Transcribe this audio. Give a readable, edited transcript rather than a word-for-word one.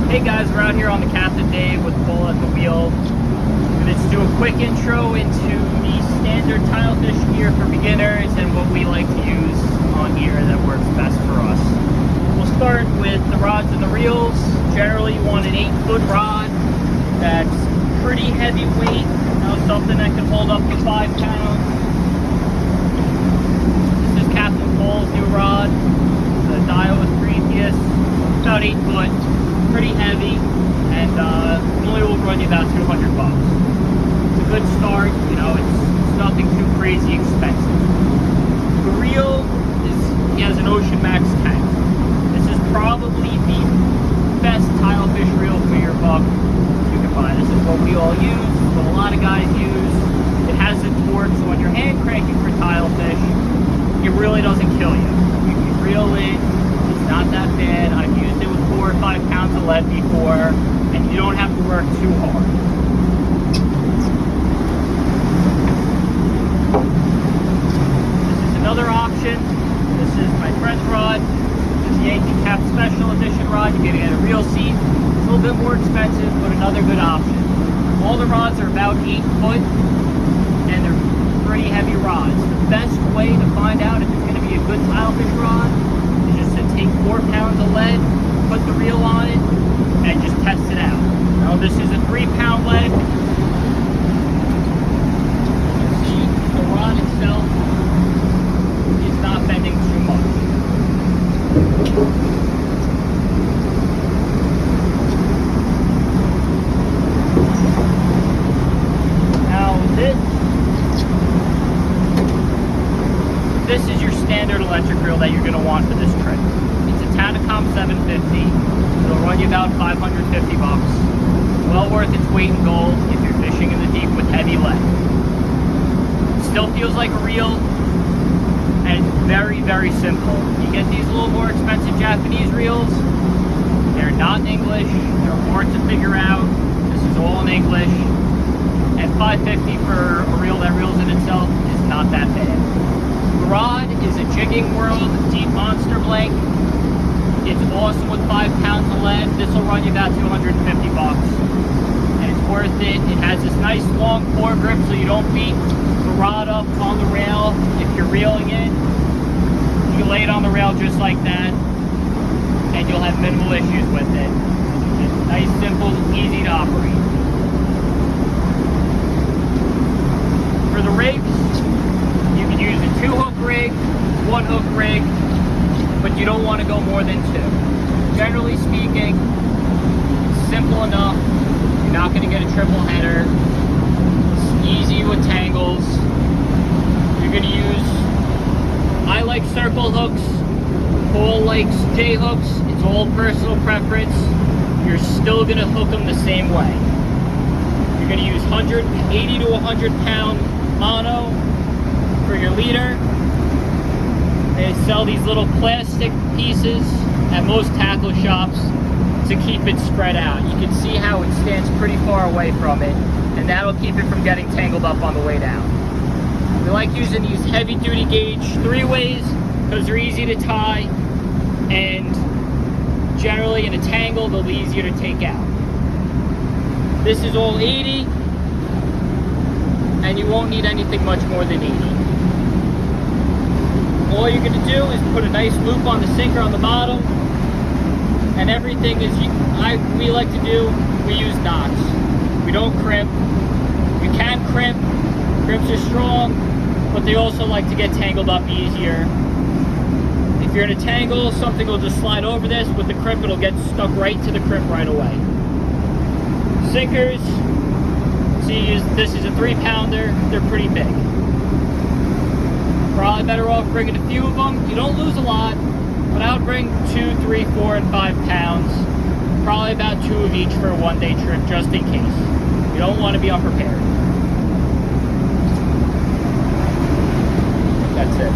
Hey guys, we're out here on the Capt Dave with Bull at the wheel. Let's do a quick intro into the standard tile fish gear for beginners and what we like to use on here that works best for us. We'll start with the rods and the reels. Generally you want an 8-foot rod that's pretty heavy weight, something that can hold up to 5 pounds. This is Captain Paul's new rod, the dial with previous, about 8 foot. Pretty heavy, and normally will run you about $200. It's a good start, you know, it's nothing too crazy expensive. The reel he has an Ocean Max tank. This is probably the best tile fish reel for your buck you can buy. This is what we all use, what a lot of guys use. It has the torque, so when you're hand cranking for tile fish, it really doesn't kill you. You can reel it, it's not that bad. I've used it with 4 or 5 pounds of lead before, and you don't have to work too hard. This is another option. This is my friend's rod. This is the Yankee Cap Special Edition rod. You're gonna get a reel seat. It's a little bit more expensive, but another good option. All the rods are about 8 foot, and they're pretty heavy rods. The best way to find out if it's gonna be a good tile fish rod is just to take 4 pounds of lead, put the reel on it, and just test it out. Now this is a 3-pound lead. You can see the rod itself is not bending too much. Now this is your standard electric reel that you're going to want for this trip. It's a Tanacom 750. It'll run you about $550. Well worth its weight in gold if you're fishing in the deep with heavy lead. It still feels like a reel, and it's very, very simple. You get these a little more expensive Japanese reels. They're not in English. They're hard to figure out. This is all in English. And $550 for a reel that reels in itself is not that bad. The rod is a Jigging World Deep Monster Blank. It's awesome with 5 pounds of lead. This will run you about $250. And it's worth it. It has this nice long foregrip so you don't beat the rod up on the rail if you're reeling it. You can lay it on the rail just like that, and you'll have minimal issues with it. It's nice, simple, easy to operate. For the rigs, you can use a 2-hook rig, 1-hook rig, but you don't want to go more than 2. Generally speaking, it's simple enough. You're not going to get a triple header. It's easy with tangles. You're going to use, I like circle hooks. Paul likes J hooks. It's all personal preference. You're still going to hook them the same way. You're going to use 80 to 100 pound mono for your leader. They sell these little plastic pieces at most tackle shops to keep it spread out. You can see how it stands pretty far away from it, and that'll keep it from getting tangled up on the way down. We like using these heavy duty gauge 3-ways because they're easy to tie, and generally in a tangle they'll be easier to take out. This is all 80, and you won't need anything much more than 80. All you're going to do is put a nice loop on the sinker on the bottom, and everything is, we like to do, we use knots. We don't crimp. You can crimp. Crimps are strong, but they also like to get tangled up easier. If you're in a tangle, something will just slide over this. With the crimp, it'll get stuck right to the crimp right away. Sinkers, see, this is a 3-pounder. They're pretty big. Probably better off bringing a few of them. You don't lose a lot, but I would bring 2, 3, 4, and 5 pounds. Probably about 2 of each for a one-day trip, just in case. You don't want to be unprepared. That's it.